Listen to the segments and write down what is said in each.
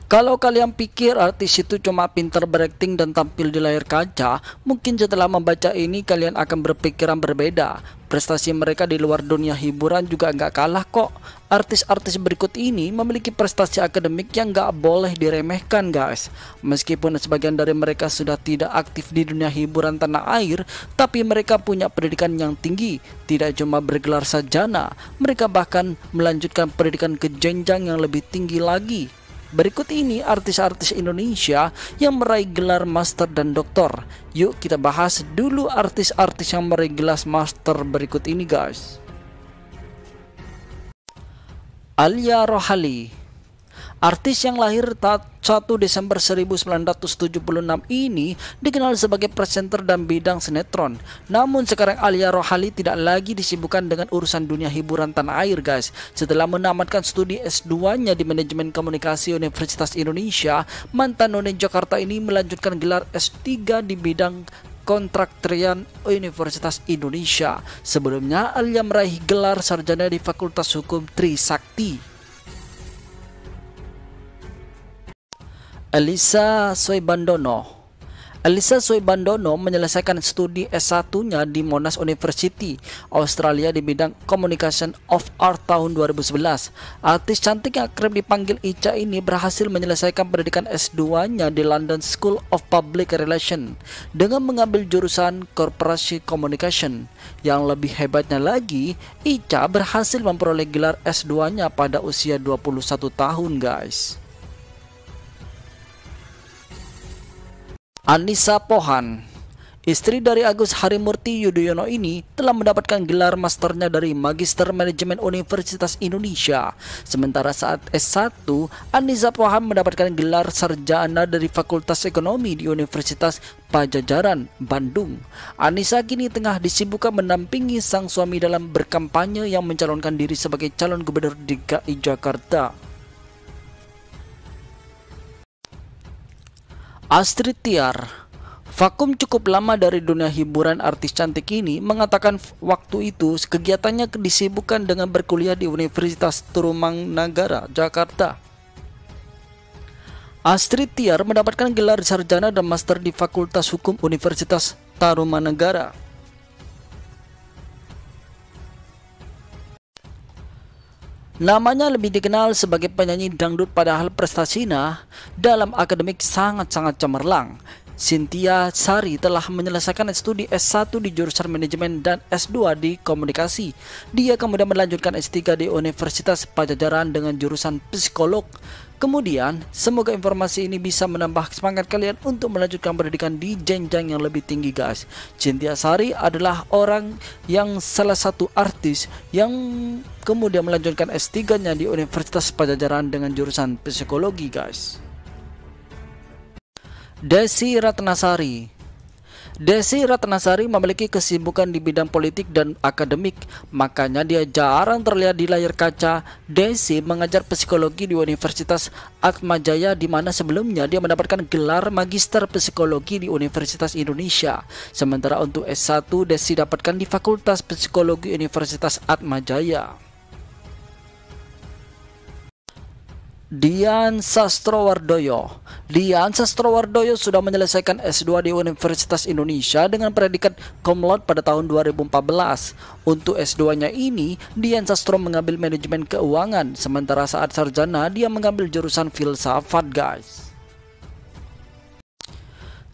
Kalau kalian pikir artis itu cuma pintar berakting dan tampil di layar kaca, mungkin setelah membaca ini kalian akan berpikiran berbeda. Prestasi mereka di luar dunia hiburan juga nggak kalah kok. Artis-artis berikut ini memiliki prestasi akademik yang nggak boleh diremehkan guys. Meskipun sebagian dari mereka sudah tidak aktif di dunia hiburan tanah air, tapi mereka punya pendidikan yang tinggi. Tidak cuma bergelar sarjana, mereka bahkan melanjutkan pendidikan ke jenjang yang lebih tinggi lagi. Berikut ini artis-artis Indonesia yang meraih gelar master dan doktor. Yuk kita bahas dulu artis-artis yang meraih gelar master berikut ini guys. Alia Rohali, artis yang lahir 1 Desember 1976 ini dikenal sebagai presenter dan bidang sinetron. Namun sekarang Alia Rohali tidak lagi disibukkan dengan urusan dunia hiburan tanah air guys. Setelah menamatkan studi S2-nya di Manajemen Komunikasi Universitas Indonesia, mantan none Jakarta ini melanjutkan gelar S3 di bidang kontraktorian Universitas Indonesia. Sebelumnya Alia meraih gelar sarjana di Fakultas Hukum Trisakti. Elisa Soebandono. Elisa Soebandono menyelesaikan studi S1-nya di Monash University, Australia di bidang Communication of Art tahun 2011. Artis cantik yang kerap dipanggil Ica ini berhasil menyelesaikan pendidikan S2-nya di London School of Public Relations dengan mengambil jurusan Corporate Communication. Yang lebih hebatnya lagi, Ica berhasil memperoleh gelar S2-nya pada usia 21 tahun guys. Anissa Pohan, istri dari Agus Harimurti Yudhoyono ini telah mendapatkan gelar masternya dari Magister Manajemen Universitas Indonesia. Sementara saat S1, Anissa Pohan mendapatkan gelar sarjana dari Fakultas Ekonomi di Universitas Padjadjaran, Bandung. Anissa kini tengah disibukkan mendampingi sang suami dalam berkampanye yang mencalonkan diri sebagai calon gubernur DKI Jakarta. Astrid Tiar, vakum cukup lama dari dunia hiburan. Artis cantik ini mengatakan waktu itu kegiatannya disibukkan dengan berkuliah di Universitas Tarumanagara, Jakarta. Astrid Tiar mendapatkan gelar sarjana dan master di Fakultas Hukum Universitas Tarumanagara. Namanya lebih dikenal sebagai penyanyi dangdut, padahal prestasinya dalam akademik sangat-sangat cemerlang. Cynthia Sari telah menyelesaikan studi S1 di jurusan manajemen dan S2 di komunikasi. Dia kemudian melanjutkan S3 di Universitas Padjadjaran dengan jurusan psikolog. Kemudian, semoga informasi ini bisa menambah semangat kalian untuk melanjutkan pendidikan di jenjang yang lebih tinggi guys. Cynthia Sari adalah orang yang salah satu artis yang kemudian melanjutkan S3-nya di Universitas Padjadjaran dengan jurusan psikologi guys. Desi Ratnasari. Desi Ratnasari memiliki kesibukan di bidang politik dan akademik, makanya dia jarang terlihat di layar kaca. Desi mengajar psikologi di Universitas Atmajaya, di mana sebelumnya dia mendapatkan gelar Magister Psikologi di Universitas Indonesia. Sementara untuk S1, Desi dapatkan di Fakultas Psikologi Universitas Atmajaya. Dian Sastrowardoyo. Dian Sastrowardoyo sudah menyelesaikan S2 di Universitas Indonesia dengan predikat cum laude pada tahun 2014. Untuk S2-nya ini, Dian Sastro mengambil manajemen keuangan, sementara saat sarjana dia mengambil jurusan filsafat guys.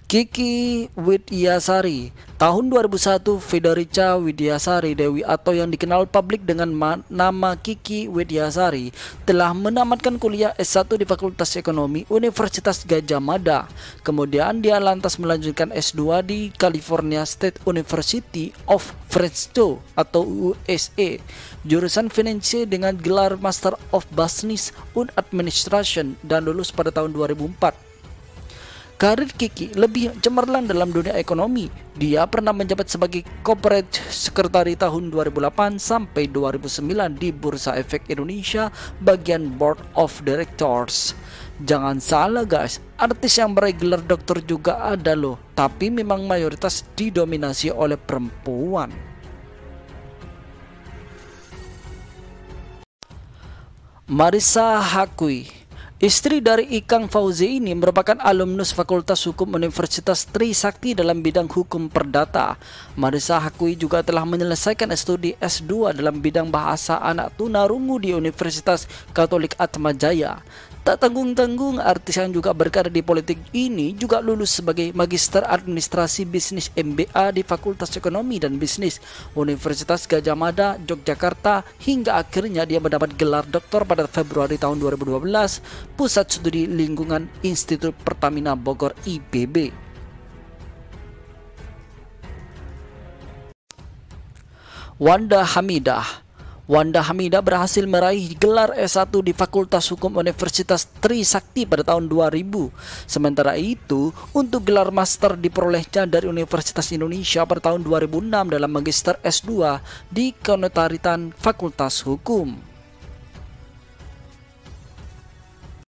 Kiki Widyasari. Tahun 2001, Federica Widyasari Dewi atau yang dikenal publik dengan nama Kiki Widyasari telah menamatkan kuliah S1 di Fakultas Ekonomi Universitas Gadjah Mada. Kemudian dia lantas melanjutkan S2 di California State University of Fresno atau USA, jurusan Finance dengan gelar Master of Business and Administration dan lulus pada tahun 2004. Karir Kiki lebih cemerlang dalam dunia ekonomi. Dia pernah menjabat sebagai Corporate Secretary tahun 2008 sampai 2009 di Bursa Efek Indonesia bagian Board of Directors. Jangan salah guys, artis yang meraih gelar doktor juga ada loh, tapi memang mayoritas didominasi oleh perempuan. Marissa Haque. Istri dari Ikang Fauzi ini merupakan alumnus Fakultas Hukum Universitas Trisakti dalam bidang hukum perdata. Marissa Haqqi juga telah menyelesaikan studi S2 dalam bidang bahasa anak tunarungu di Universitas Katolik Atmajaya. Tak tanggung-tanggung, artis yang juga berkarir di politik ini juga lulus sebagai Magister Administrasi Bisnis MBA di Fakultas Ekonomi dan Bisnis Universitas Gadjah Mada, Yogyakarta, hingga akhirnya dia mendapat gelar doktor pada Februari tahun 2012, Pusat Studi Lingkungan Institut Pertamina Bogor IPB. Wanda Hamidah berhasil meraih gelar S1 di Fakultas Hukum Universitas Trisakti pada tahun 2000. Sementara itu, untuk gelar master diperolehnya dari Universitas Indonesia pada tahun 2006 dalam Magister S2 di Kenotaritan Fakultas Hukum.